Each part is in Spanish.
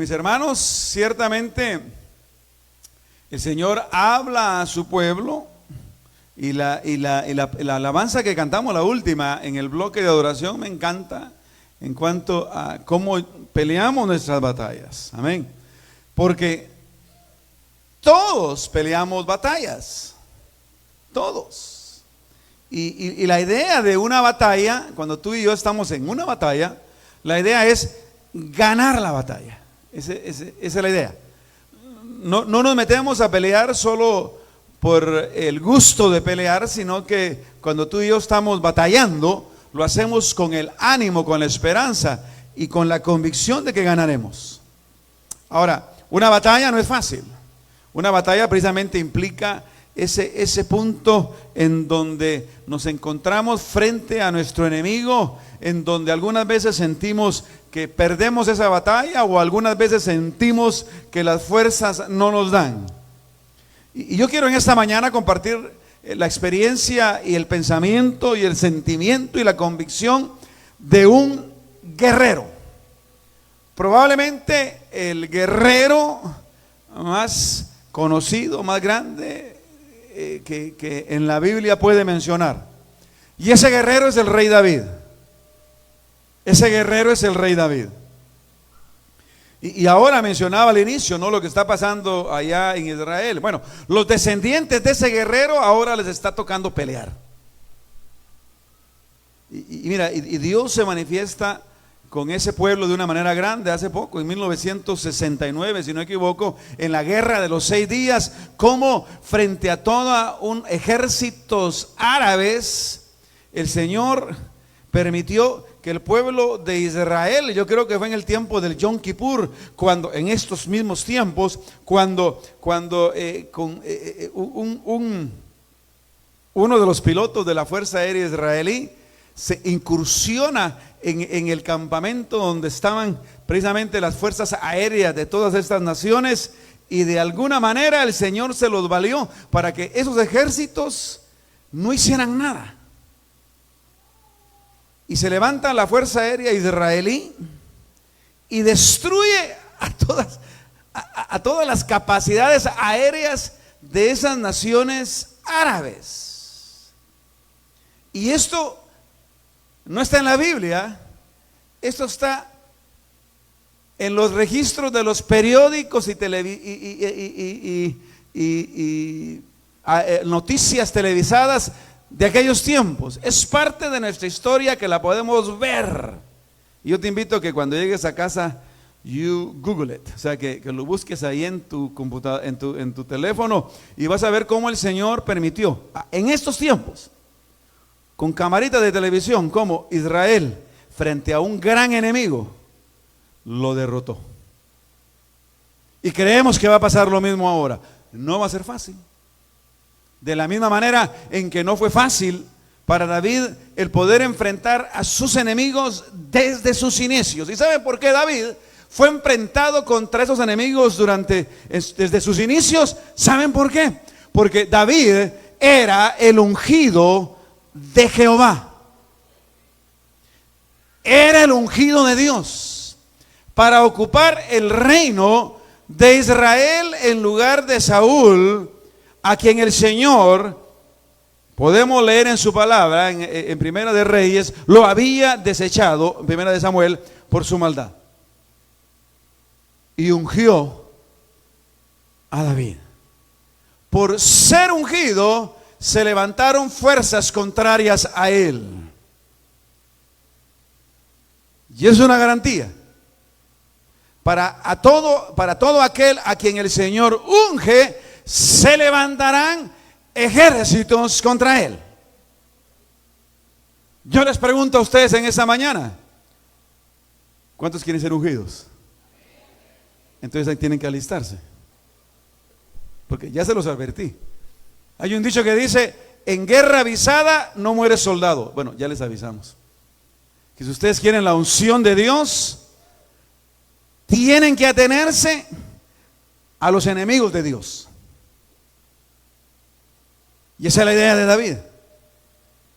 mis hermanos, ciertamente el Señor habla a su pueblo y la alabanza que cantamos, la última, en el bloque de adoración me encanta en cuanto a cómo peleamos nuestras batallas. Amén. Porque todos peleamos batallas. Todos. Y la idea de una batalla, cuando tú y yo estamos en una batalla, la idea es ganar la batalla. Esa es la idea. No nos metemos a pelear solo por el gusto de pelear, sino que cuando tú y yo estamos batallando, lo hacemos con el ánimo, con la esperanza y con la convicción de que ganaremos. Ahora, una batalla no es fácil. Una batalla precisamente implica ese punto en donde nos encontramos frente a nuestro enemigo, en donde algunas veces sentimos que perdemos esa batalla o algunas veces sentimos que las fuerzas no nos dan. Y yo quiero en esta mañana compartir la experiencia y el pensamiento y el sentimiento y la convicción de un guerrero. Probablemente el guerrero más conocido, más grande que en la Biblia puede mencionar. Y ese guerrero es el rey David. Ese guerrero es el rey David. Y ahora mencionaba al inicio, ¿no?, lo que está pasando allá en Israel. Bueno, los descendientes de ese guerrero ahora les está tocando pelear. Y mira, Dios se manifiesta con ese pueblo de una manera grande hace poco, en 1969, si no me equivoco, en la guerra de los 6 días, como frente a todo un ejércitos árabes, el Señor permitió que el pueblo de Israel, yo creo que fue en el tiempo del Yom Kippur, cuando en estos mismos tiempos, cuando uno de los pilotos de la Fuerza Aérea Israelí se incursiona en el campamento donde estaban precisamente las fuerzas aéreas de todas estas naciones, y de alguna manera el Señor se los valió para que esos ejércitos no hicieran nada. Y se levanta la Fuerza Aérea Israelí y destruye a todas las capacidades aéreas de esas naciones árabes. Y esto no está en la Biblia, esto está en los registros de los periódicos y noticias televisadas de aquellos tiempos. Es parte de nuestra historia que la podemos ver. Y yo te invito a que cuando llegues a casa, you Google it, o sea, que lo busques ahí en tu computadora, en tu teléfono, y vas a ver cómo el Señor permitió en estos tiempos, con camaritas de televisión, cómo Israel, frente a un gran enemigo, lo derrotó. Y creemos que va a pasar lo mismo ahora. No va a ser fácil. De la misma manera en que no fue fácil para David el poder enfrentar a sus enemigos desde sus inicios. ¿Y saben por qué David fue enfrentado contra esos enemigos desde sus inicios? ¿Saben por qué? Porque David era el ungido de Jehová. Era el ungido de Dios para ocupar el reino de Israel en lugar de Saúl, a quien el Señor, podemos leer en su palabra, en Primera de Reyes, lo había desechado, en Primera de Samuel, por su maldad. Y ungió a David. Por ser ungido, se levantaron fuerzas contrarias a él. Y es una garantía. Para todo aquel a quien el Señor unge, se levantarán ejércitos contra él. Yo les pregunto a ustedes en esta mañana, ¿cuántos quieren ser ungidos? Entonces ahí tienen que alistarse, porque ya se los advertí. Hay un dicho que dice: en guerra avisada no muere soldado. Bueno, ya les avisamos que si ustedes quieren la unción de Dios, tienen que atenerse a los enemigos de Dios. Y esa es la idea de David.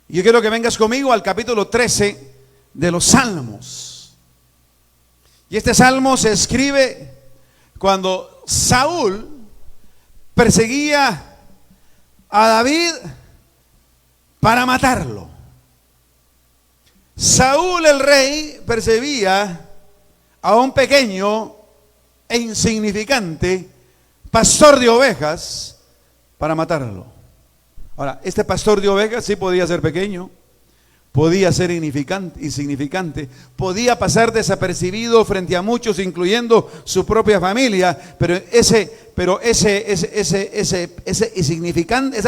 Y yo quiero que vengas conmigo al capítulo 13 de los Salmos. Y este salmo se escribe cuando Saúl perseguía a David para matarlo. Saúl el rey percibía a un pequeño e insignificante pastor de ovejas para matarlo. Ahora, este pastor de ovejas sí podía ser pequeño, podía ser insignificante, podía pasar desapercibido frente a muchos, incluyendo su propia familia, esa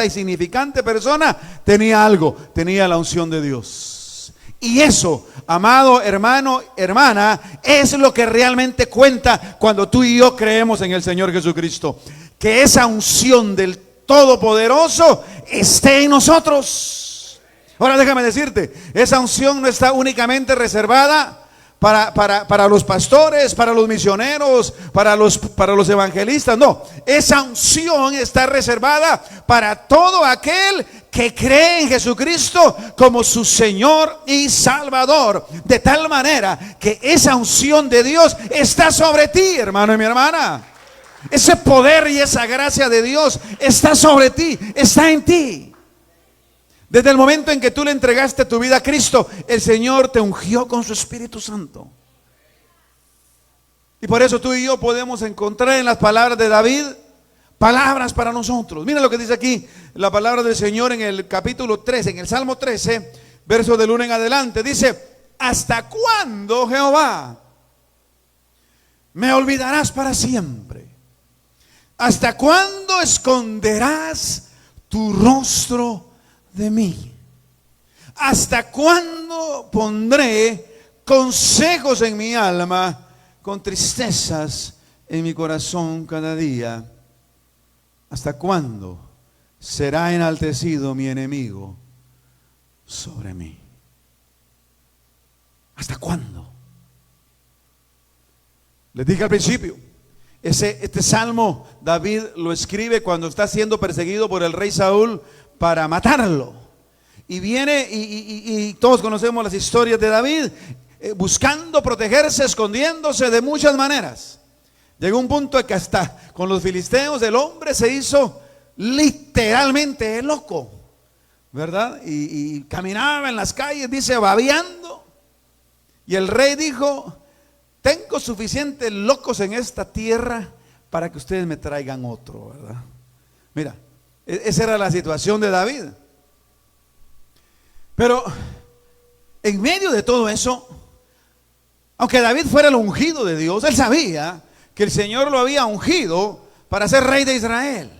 insignificante persona tenía algo, tenía la unción de Dios. Y eso, amado hermano, hermana, es lo que realmente cuenta cuando tú y yo creemos en el Señor Jesucristo. Que esa unción del Todopoderoso esté en nosotros. Ahora déjame decirte, esa unción no está únicamente reservada para los pastores, para los misioneros, para los evangelistas. No, esa unción está reservada para todo aquel que cree en Jesucristo como su Señor y Salvador. De tal manera que esa unción de Dios está sobre ti, hermano y mi hermana. Ese poder y esa gracia de Dios está sobre ti, está en ti. Desde el momento en que tú le entregaste tu vida a Cristo, el Señor te ungió con su Espíritu Santo. Y por eso tú y yo podemos encontrar en las palabras de David palabras para nosotros. Mira lo que dice aquí la palabra del Señor en el capítulo 13, en el Salmo 13, verso del 1 en adelante. Dice: ¿hasta cuándo, Jehová, me olvidarás para siempre? ¿Hasta cuándo esconderás tu rostro de mí? ¿Hasta cuándo pondré consejos en mi alma, con tristezas en mi corazón cada día? ¿Hasta cuándo será enaltecido mi enemigo sobre mí? ¿Hasta cuándo? Les dije al principio, este salmo David lo escribe cuando está siendo perseguido por el rey Saúl para matarlo. Y viene y todos conocemos las historias de David, buscando protegerse, escondiéndose de muchas maneras. Llegó un punto en que hasta con los filisteos el hombre se hizo literalmente loco, ¿verdad? Y caminaba en las calles, dice, babeando. Y el rey dijo: tengo suficientes locos en esta tierra para que ustedes me traigan otro, ¿verdad? Mira, esa era la situación de David. Pero en medio de todo eso, aunque David fuera el ungido de Dios, él sabía que el Señor lo había ungido para ser rey de Israel.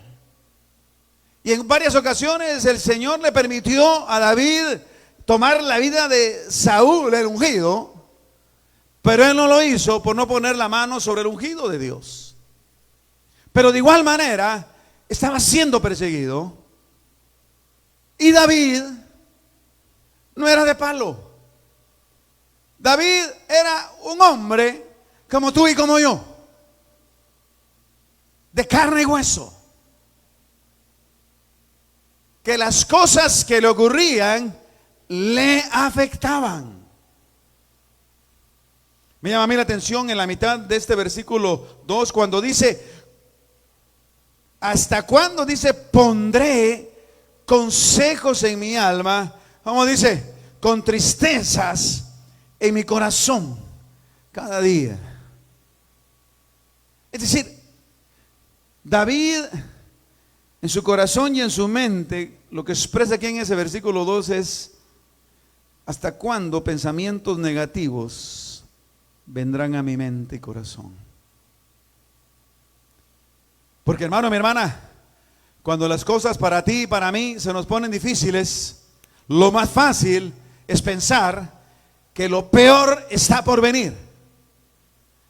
Y en varias ocasiones el Señor le permitió a David tomar la vida de Saúl, el ungido, pero él no lo hizo por no poner la mano sobre el ungido de Dios. Pero de igual manera estaba siendo perseguido, y David no era de palo. David era un hombre como tú y como yo, de carne y hueso, que las cosas que le ocurrían le afectaban. Me llama a mí la atención en la mitad de este versículo 2 cuando dice: ¿hasta cuándo? Dice, pondré consejos en mi alma. ¿Cómo dice? Con tristezas en mi corazón cada día. Es decir, David en su corazón y en su mente, lo que expresa aquí en ese versículo 2 es: ¿hasta cuándo pensamientos negativos vendrán a mi mente y corazón? Porque, hermano, mi hermana, cuando las cosas para ti y para mí se nos ponen difíciles, lo más fácil es pensar que lo peor está por venir.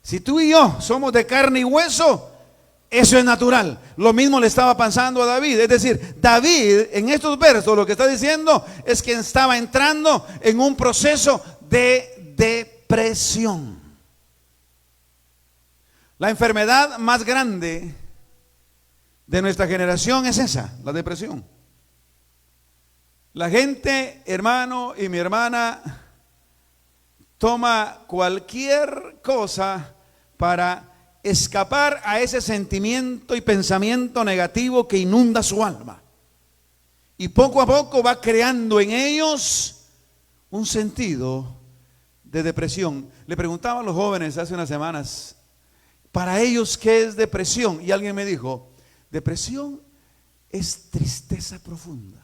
Si tú y yo somos de carne y hueso, eso es natural. Lo mismo le estaba pasando a David. Es decir, David en estos versos lo que está diciendo es que estaba entrando en un proceso de depresión. La enfermedad más grande de nuestra generación es esa, la depresión. La gente, hermano y mi hermana, toma cualquier cosa para escapar a ese sentimiento y pensamiento negativo que inunda su alma. Y poco a poco va creando en ellos un sentido de depresión. Le preguntaba a los jóvenes hace unas semanas, para ellos, ¿qué es depresión? Y alguien me dijo, depresión es tristeza profunda.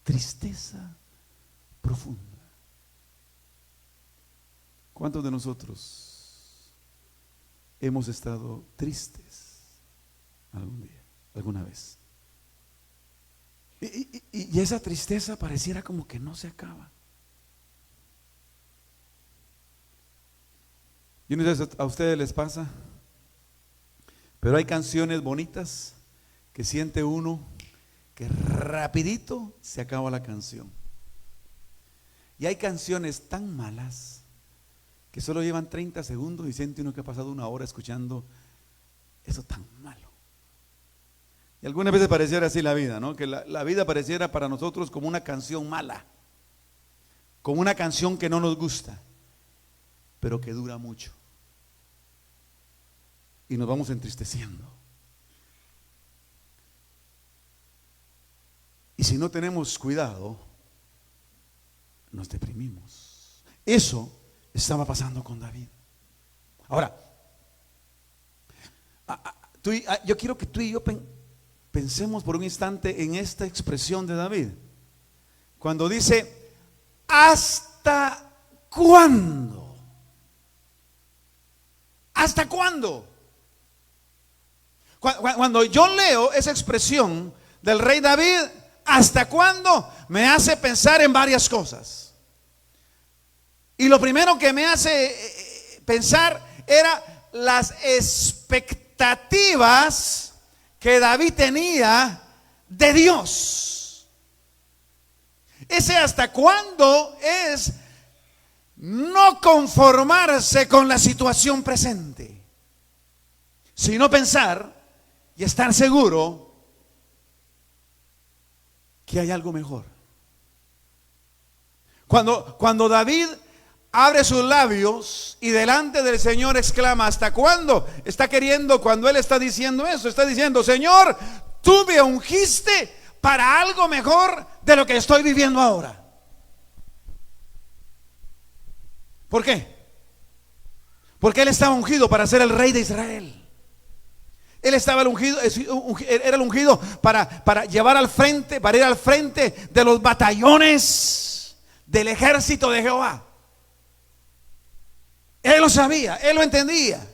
Tristeza profunda. ¿Cuántos de nosotros hemos estado tristes algún día, alguna vez? Y esa tristeza pareciera como que no se acaba. Yo no sé si a ustedes les pasa, pero hay canciones bonitas que siente uno que rapidito se acaba la canción. Y hay canciones tan malas que solo llevan 30 segundos y siente uno que ha pasado una hora escuchando eso tan malo. Y algunas veces pareciera así la vida, ¿no? Que la vida pareciera para nosotros como una canción mala, como una canción que no nos gusta, pero que dura mucho. Y nos vamos entristeciendo. Y si no tenemos cuidado, nos deprimimos. Eso estaba pasando con David. Ahora, yo quiero que tú y yo pensemos por un instante en esta expresión de David. Cuando dice, ¿hasta cuándo? ¿Hasta cuándo? Cuando yo leo esa expresión del rey David, ¿hasta cuándo? Me hace pensar en varias cosas. Y lo primero que me hace pensar era las expectativas que David tenía de Dios. Ese hasta cuándo es no conformarse con la situación presente, sino pensar y estar seguro que hay algo mejor. Cuando David abre sus labios y delante del Señor exclama, ¿hasta cuándo? Está queriendo, cuando él está diciendo eso, está diciendo, Señor, tú me ungiste para algo mejor de lo que estoy viviendo ahora. ¿Por qué? Porque él estaba ungido para ser el rey de Israel. Él estaba ungido, era el ungido para llevar al frente, para ir al frente de los batallones del ejército de Jehová. Él lo sabía, él lo entendía.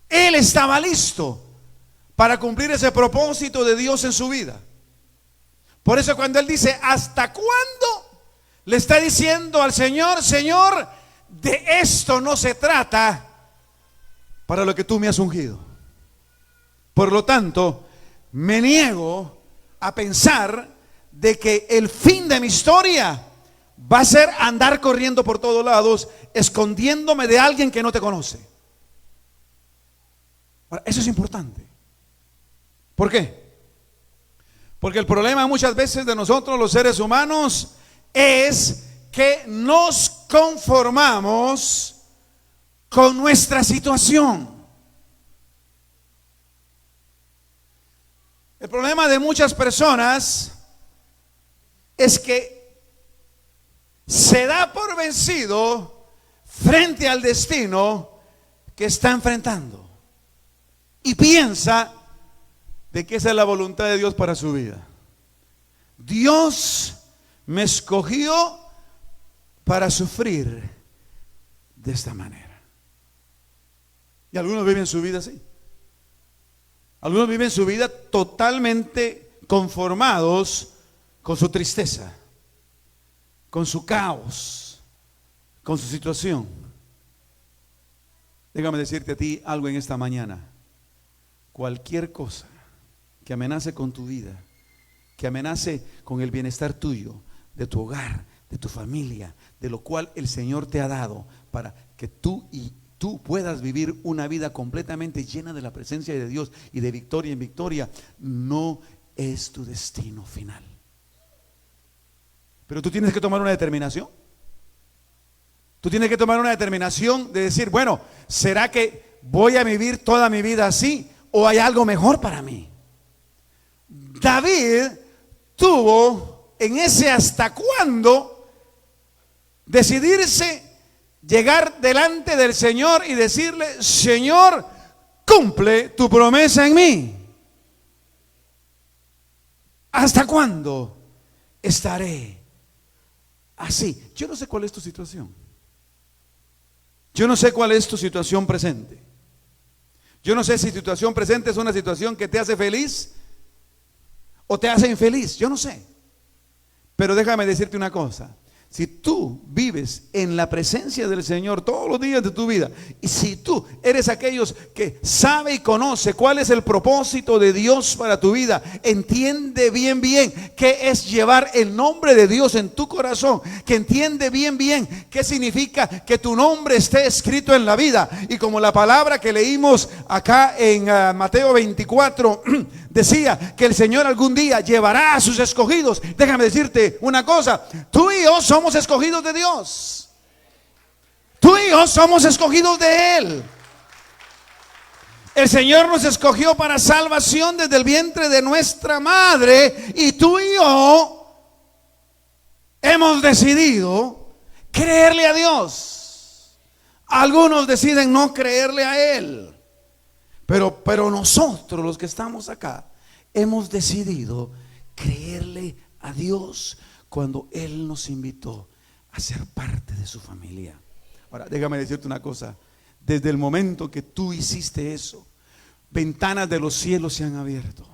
Él estaba listo para cumplir ese propósito de Dios en su vida. Por eso cuando él dice, ¿hasta cuándo? Le está diciendo al Señor, Señor, de esto no se trata para lo que tú me has ungido. Por lo tanto, me niego a pensar de que el fin de mi historia va a ser andar corriendo por todos lados, escondiéndome de alguien que no te conoce. Ahora, eso es importante. ¿Por qué? Porque el problema muchas veces de nosotros los seres humanos es que nos conformamos con nuestra situación. El problema de muchas personas es que se da por vencido frente al destino que está enfrentando y piensa de que esa es la voluntad de Dios para su vida. Dios me escogió para sufrir de esta manera. Y algunos viven su vida así. Algunos viven su vida totalmente conformados con su tristeza, con su caos, con su situación. Déjame decirte a ti algo en esta mañana. Cualquier cosa que amenace con tu vida, que amenace con el bienestar tuyo, de tu hogar, de tu familia, de lo cual el Señor te ha dado para que tú puedas vivir una vida completamente llena de la presencia de Dios y de victoria en victoria, no es tu destino final. Pero tú tienes que tomar una determinación. Tú tienes que tomar una determinación de decir, bueno, ¿será que voy a vivir toda mi vida así o hay algo mejor para mí? David tuvo en ese hasta cuándo decidirse llegar delante del Señor y decirle, Señor, cumple tu promesa en mí. ¿Hasta cuándo estaré así? Yo no sé cuál es tu situación. Yo no sé cuál es tu situación presente. Yo no sé si tu situación presente es una situación que te hace feliz o te hace infeliz. Yo no sé. Pero déjame decirte una cosa. Si tú vives en la presencia del Señor todos los días de tu vida, y si tú eres aquellos que sabe y conoce cuál es el propósito de Dios para tu vida, entiende bien qué es llevar el nombre de Dios en tu corazón, que entiende bien qué significa que tu nombre esté escrito en la vida, y como la palabra que leímos acá en Mateo 24 decía que el Señor algún día llevará a sus escogidos. Déjame decirte una cosa, tú y yo somos escogidos de Dios. Tú y yo somos escogidos de Él. El Señor nos escogió para salvación desde el vientre de nuestra madre, y tú y yo hemos decidido creerle a Dios. Algunos deciden no creerle a Él. Pero nosotros, los que estamos acá, hemos decidido creerle a Dios cuando Él nos invitó a ser parte de su familia. Ahora, déjame decirte una cosa. Desde el momento que tú hiciste eso, ventanas de los cielos se han abierto.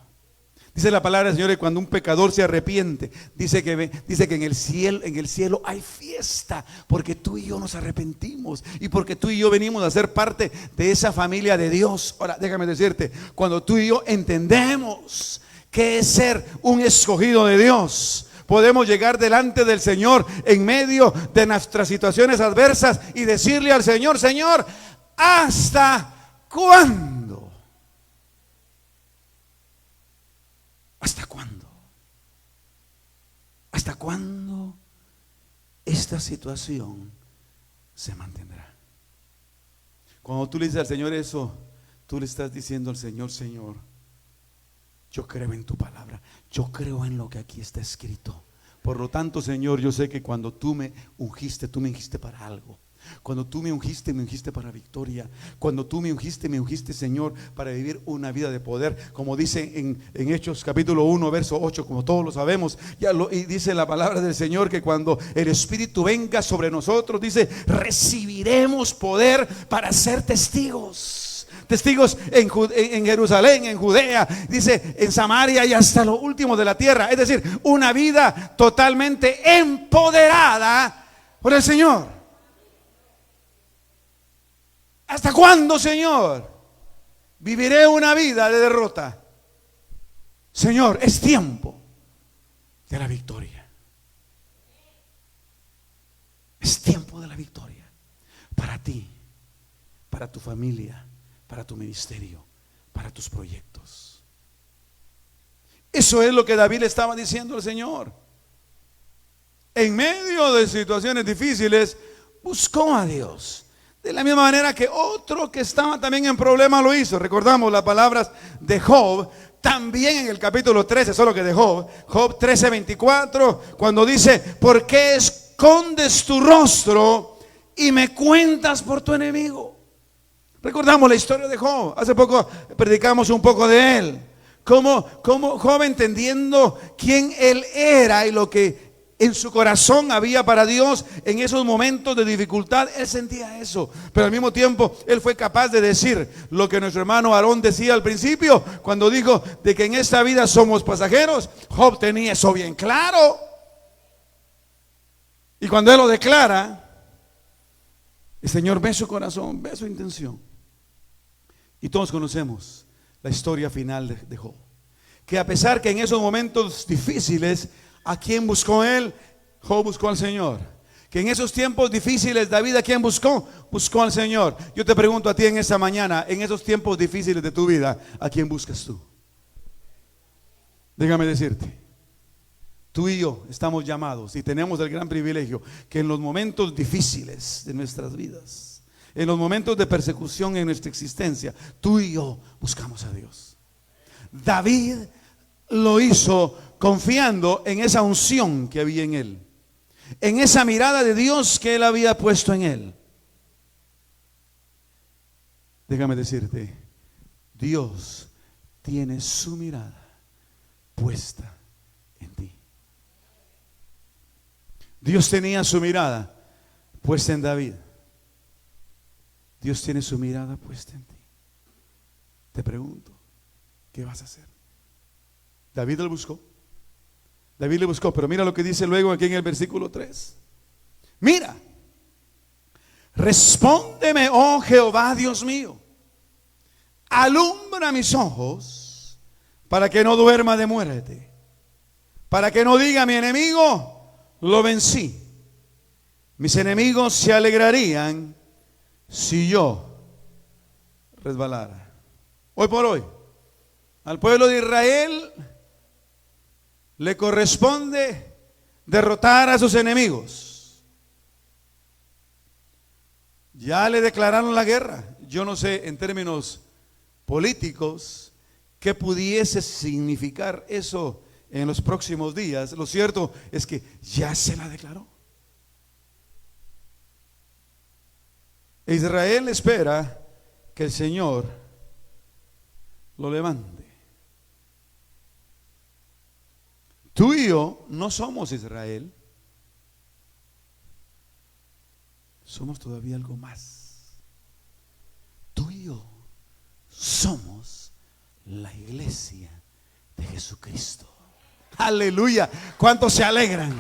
Dice la palabra del Señor que cuando un pecador se arrepiente, dice que en el cielo hay fiesta, porque tú y yo nos arrepentimos y porque tú y yo venimos a ser parte de esa familia de Dios. Ahora, déjame decirte, cuando tú y yo entendemos qué es ser un escogido de Dios, podemos llegar delante del Señor en medio de nuestras situaciones adversas y decirle al Señor, Señor, ¿hasta cuándo? ¿Hasta cuándo? ¿Hasta cuándo esta situación se mantendrá? Cuando tú le dices al Señor eso, tú le estás diciendo al Señor, Señor, yo creo en tu palabra, yo creo en lo que aquí está escrito. Por lo tanto, Señor, yo sé que cuando tú me ungiste para algo. Cuando tú me ungiste para victoria. Cuando tú me ungiste, Señor, para vivir una vida de poder. Como dice en Hechos capítulo 1, verso 8, como todos lo sabemos, y dice la palabra del Señor que cuando el Espíritu venga sobre nosotros, dice, recibiremos poder para ser testigos. Testigos en Jerusalén, en Judea, dice, en Samaria y hasta lo último de la tierra. Es decir, una vida totalmente empoderada por el Señor. ¿Hasta cuándo, Señor, viviré una vida de derrota? Señor, es tiempo de la victoria. Es tiempo de la victoria para ti, para tu familia, para tu ministerio, para tus proyectos. Eso es lo que David le estaba diciendo al Señor. En medio de situaciones difíciles, buscó a Dios. De la misma manera que otro que estaba también en problema lo hizo. Recordamos las palabras de Job, también en el capítulo 13, solo que de Job 13:24, cuando dice, ¿por qué escondes tu rostro y me cuentas por tu enemigo? Recordamos la historia de Job. Hace poco predicamos un poco de él. Como Job, entendiendo quién él era y lo que en su corazón había para Dios en esos momentos de dificultad, él sentía eso. Pero al mismo tiempo él fue capaz de decir lo que nuestro hermano Aarón decía al principio, cuando dijo de que en esta vida somos pasajeros. Job tenía eso bien claro. Y cuando él lo declara, el Señor ve su corazón, ve su intención. Y todos conocemos la historia final de Job, que a pesar que en esos momentos difíciles, ¿a quién buscó él? Job buscó al Señor. Que en esos tiempos difíciles, David, ¿a quién buscó? Buscó al Señor. Yo te pregunto a ti en esta mañana, en esos tiempos difíciles de tu vida, ¿a quién buscas tú? Déjame decirte, Tú y yo estamos llamados y tenemos el gran privilegio que en los momentos difíciles de nuestras vidas, en los momentos de persecución en nuestra existencia, tú y yo buscamos a Dios. David lo hizo confiando en esa unción que había en él, en esa mirada de Dios que él había puesto en él. Déjame decirte, Dios tiene su mirada puesta en ti. Dios tenía su mirada puesta en David. Dios tiene su mirada puesta en ti. Te pregunto, ¿qué vas a hacer? David lo buscó. David le buscó, pero mira lo que dice luego aquí en el versículo 3. Mira, respóndeme, oh Jehová, Dios mío. Alumbra mis ojos para que no duerma de muerte, para que no diga mi enemigo, lo vencí. Mis enemigos se alegrarían si yo resbalara. Hoy por hoy, al pueblo de Israel le corresponde derrotar a sus enemigos. Ya le declararon la guerra. Yo no sé en términos políticos qué pudiese significar eso en los próximos días. Lo cierto es que ya se la declaró. Israel espera que el Señor lo levante. Tú y yo no somos Israel. Somos todavía algo más. Tú y yo somos la iglesia de Jesucristo. Aleluya. ¿Cuántos se alegran?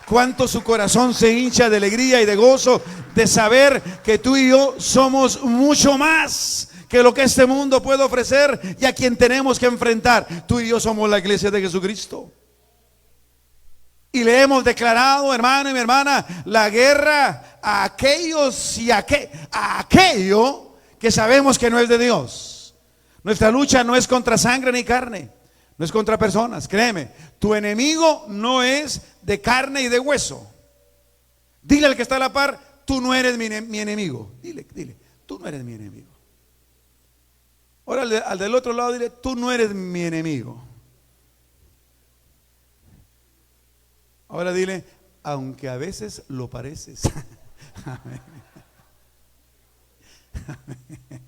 ¿Cuánto su corazón se hincha de alegría y de gozo de saber que tú y yo somos mucho más que lo que este mundo puede ofrecer y a quien tenemos que enfrentar? Tú y yo somos la iglesia de Jesucristo. Y le hemos declarado, hermano y mi hermana, la guerra a aquellos y a aquello que sabemos que no es de Dios. Nuestra lucha no es contra sangre ni carne, no es contra personas. Créeme, tu enemigo no es de carne y de hueso. Dile al que está a la par, tú no eres mi enemigo. Dile, tú no eres mi enemigo. Ahora al del otro lado dile, tú no eres mi enemigo. Ahora dile, aunque a veces lo pareces. Amén. Amén.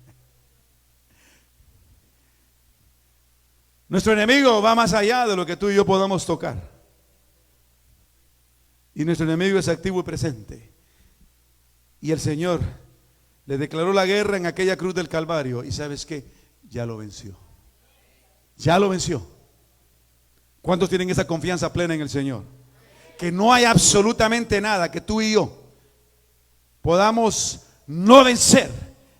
Nuestro enemigo va más allá de lo que tú y yo podamos tocar. Y nuestro enemigo es activo y presente. Y el Señor le declaró la guerra en aquella cruz del Calvario. Y ¿sabes qué? Ya lo venció. Ya lo venció. ¿Cuántos tienen esa confianza plena en el Señor? Que no hay absolutamente nada que tú y yo podamos no vencer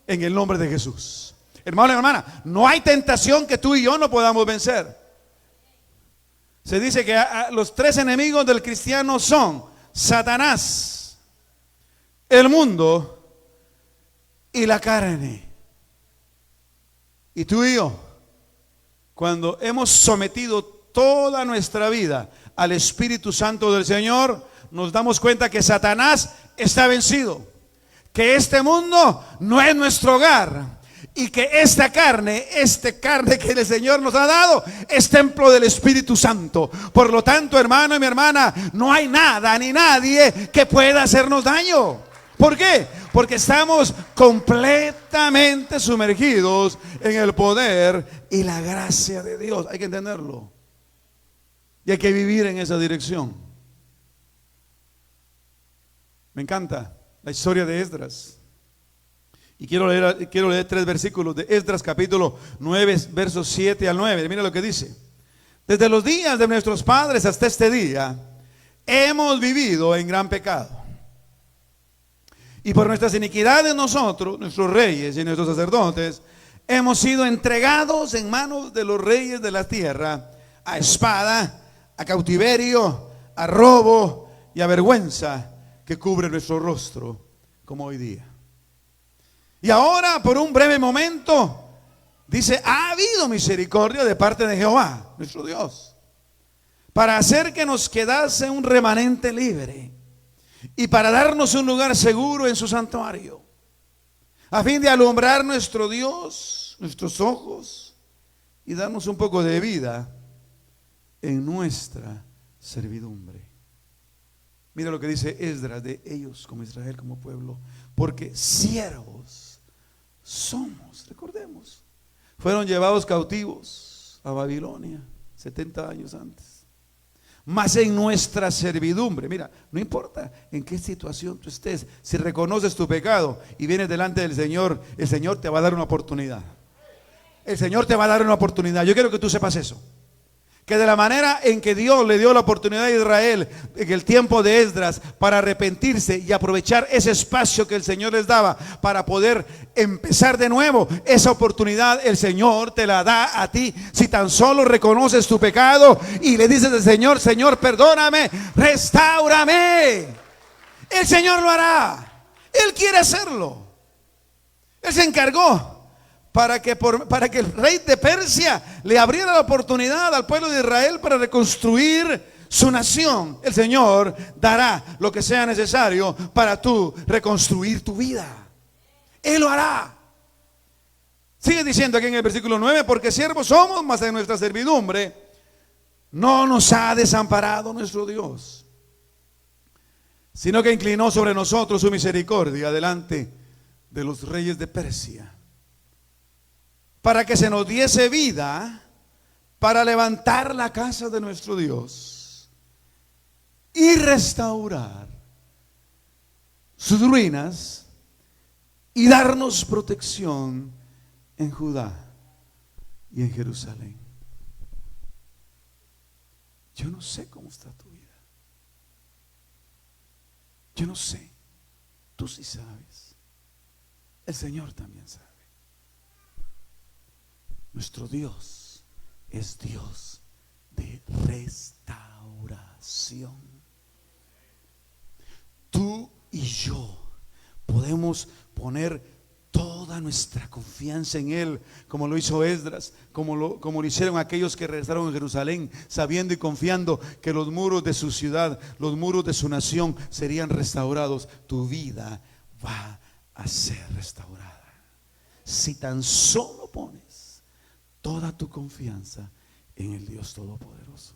en el nombre de Jesús. Hermano y hermana, no hay tentación que tú y yo no podamos vencer. Se dice que los tres enemigos del cristiano son Satanás, el mundo y la carne. Y tú y yo, cuando hemos sometido toda nuestra vida al Espíritu Santo del Señor, nos damos cuenta que Satanás está vencido, que este mundo no es nuestro hogar y que esta carne que el Señor nos ha dado es templo del Espíritu Santo. Por lo tanto, hermano y mi hermana, no hay nada ni nadie que pueda hacernos daño. ¿Por qué? Porque estamos completamente sumergidos en el poder y la gracia de Dios. Hay que entenderlo. Y hay que vivir en esa dirección. Me encanta la historia de Esdras. Y quiero leer 3 versículos de Esdras capítulo 9, versos 7 al 9. Mira lo que dice. Desde los días de nuestros padres hasta este día, hemos vivido en gran pecado. Y por nuestras iniquidades nosotros, nuestros reyes y nuestros sacerdotes, hemos sido entregados en manos de los reyes de la tierra, a espada, a cautiverio, a robo y a vergüenza que cubre nuestro rostro, como hoy día. Y ahora, por un breve momento, dice, ha habido misericordia de parte de Jehová, nuestro Dios. para hacer que nos quedase un remanente libre y para darnos un lugar seguro en su santuario, a fin de alumbrar nuestro Dios, nuestros ojos, y darnos un poco de vida en nuestra servidumbre. Mira lo que dice Esdras de ellos como Israel, como pueblo, porque siervos somos. Recordemos, fueron llevados cautivos a Babilonia 70 años antes. Mas en nuestra servidumbre, mira, no importa en qué situación tú estés, si reconoces tu pecado y vienes delante del Señor, el Señor te va a dar una oportunidad. El Señor te va a dar una oportunidad. Yo quiero que tú sepas eso, que de la manera en que Dios le dio la oportunidad a Israel en el tiempo de Esdras para arrepentirse y aprovechar ese espacio que el Señor les daba para poder empezar de nuevo, esa oportunidad el Señor te la da a ti si tan solo reconoces tu pecado y le dices al Señor: Señor, perdóname, restáurame. El Señor lo hará. Él quiere hacerlo. Él se encargó para que el rey de Persia le abriera la oportunidad al pueblo de Israel para reconstruir su nación. El Señor dará lo que sea necesario para tú reconstruir tu vida. Él lo hará. Sigue diciendo aquí en el versículo 9: porque siervos somos, mas en nuestra servidumbre no nos ha desamparado nuestro Dios, sino que inclinó sobre nosotros su misericordia delante de los reyes de Persia, para que se nos diese vida para levantar la casa de nuestro Dios y restaurar sus ruinas y darnos protección en Judá y en Jerusalén. Yo no sé cómo está tu vida. Yo no sé. Tú sí sabes. El Señor también sabe. Nuestro Dios es Dios de restauración. Tú y yo podemos poner toda nuestra confianza en Él, como lo hizo Esdras, como lo hicieron aquellos que regresaron a Jerusalén, sabiendo y confiando que los muros de su ciudad, los muros de su nación serían restaurados. Tu vida va a ser restaurada si tan solo pones toda tu confianza en el Dios Todopoderoso.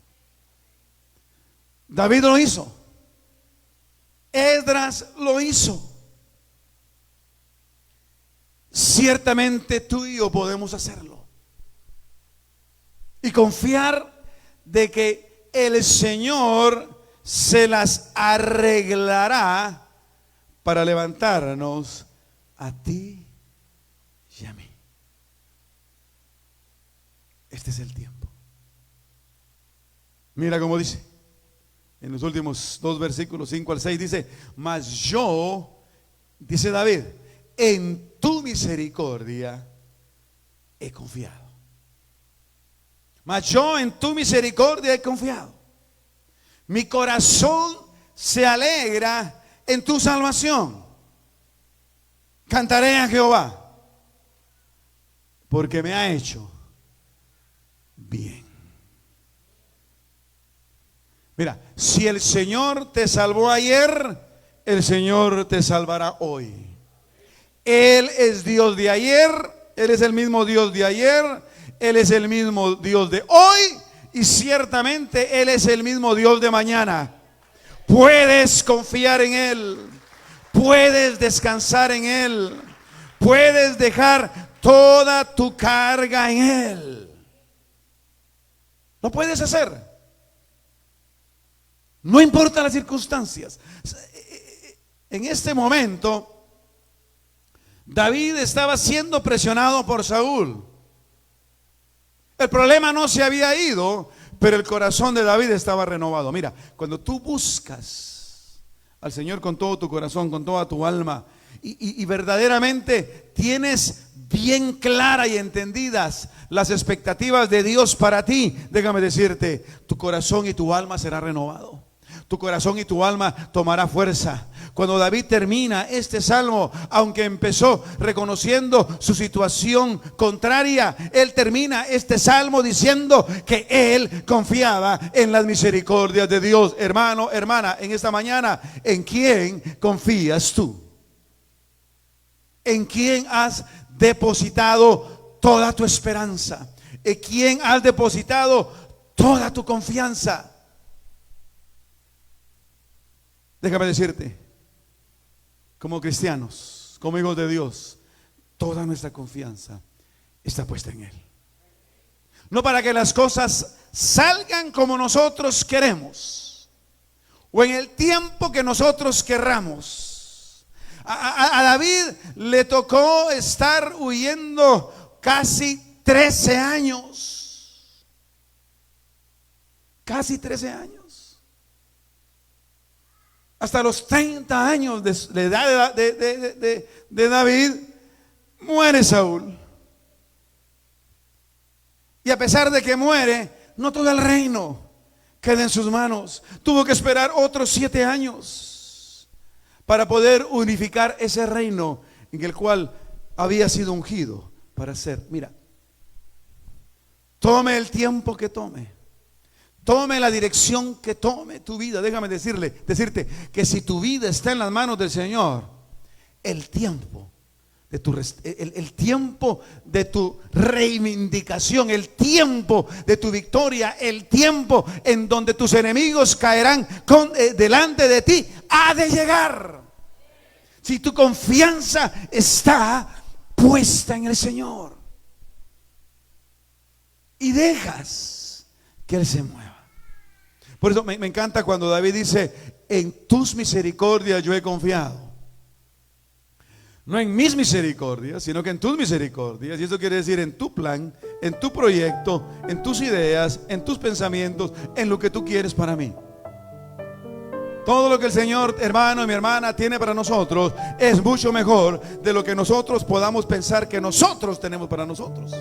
David lo hizo. Esdras lo hizo. Ciertamente tú y yo podemos hacerlo y confiar de que el Señor se las arreglará para levantarnos a ti y a mí. Este es el tiempo. Mira cómo dice en los últimos dos versículos, 5 al 6, dice: mas yo, dice David, en tu misericordia he confiado. Mas yo en tu misericordia he confiado. Mi corazón se alegra en tu salvación. Cantaré a Jehová, porque me ha hecho bien. Mira, si el Señor te salvó ayer, el Señor te salvará hoy. Él es Dios de ayer, Él es el mismo Dios de ayer, Él es el mismo Dios de hoy y ciertamente Él es el mismo Dios de mañana. Puedes confiar en Él, puedes descansar en Él, puedes dejar toda tu carga en Él. Lo puedes hacer. No importa las circunstancias. En este momento, David estaba siendo presionado por Saúl. El problema no se había ido, pero el corazón de David estaba renovado. Mira, cuando tú buscas al Señor con todo tu corazón, con toda tu alma, y verdaderamente tienes bien clara y entendidas las expectativas de Dios para ti, déjame decirte, tu corazón y tu alma será renovado. Tu corazón y tu alma tomará fuerza. cuando David termina este salmo, aunque empezó reconociendo su situación contraria, él termina este salmo diciendo que él confiaba en las misericordias de Dios. Hermano, hermana, en esta mañana, ¿en quién confías tú? ¿En quién has depositado toda tu esperanza? ¿En quién has depositado toda tu confianza? Déjame decirte, como cristianos, como hijos de Dios, toda nuestra confianza está puesta en Él. No para que las cosas salgan como nosotros queremos o en el tiempo que nosotros querramos. A David le tocó estar huyendo casi 13 años. Casi 13 años. Hasta los 30 años de edad de David, muere Saúl. Y a pesar de que muere, no todo el reino queda en sus manos. Tuvo que esperar otros 7 años para poder unificar ese reino en el cual había sido ungido para ser. Mira, tome el tiempo que tome. Tome la dirección que tome tu vida. Déjame decirte que si tu vida está en las manos del Señor, el tiempo de tu reivindicación, el tiempo de tu victoria, el tiempo en donde tus enemigos caerán delante de ti, ha de llegar. Si tu confianza está puesta en el Señor y dejas que Él se mueva. Por eso me encanta cuando David dice: en tus misericordias yo he confiado. No en mis misericordias, sino que en tus misericordias. Y eso quiere decir en tu plan, en tu proyecto, en tus ideas, en tus pensamientos, en lo que tú quieres para mí. Todo lo que el Señor, hermano y mi hermana, tiene para nosotros es mucho mejor de lo que nosotros podamos pensar que nosotros tenemos para nosotros.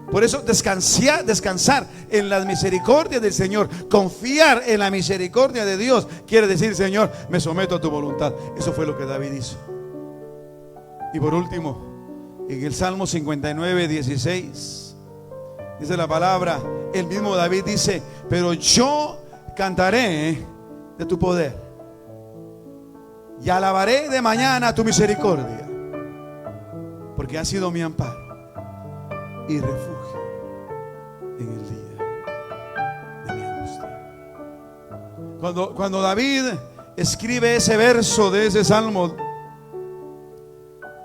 Por eso descansar en las misericordias del Señor, confiar en la misericordia de Dios, quiere decir: Señor, me someto a tu voluntad. Eso fue lo que David hizo. Y por último, en el Salmo 59, 16, dice la palabra, el mismo David dice: pero yo cantaré de tu poder y alabaré de mañana tu misericordia, porque has sido mi amparo y refugio en el día de mi angustia. Cuando David escribe ese verso de ese salmo,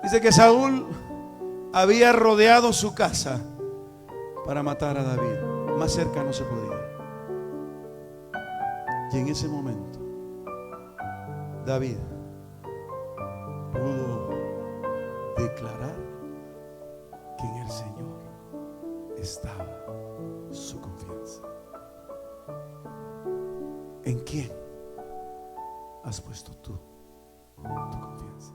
dice que Saúl había rodeado su casa para matar a David. Más cerca no se podía. Y en ese momento David pudo declarar que en el Señor estaba su confianza. ¿En quién has puesto tú tu confianza?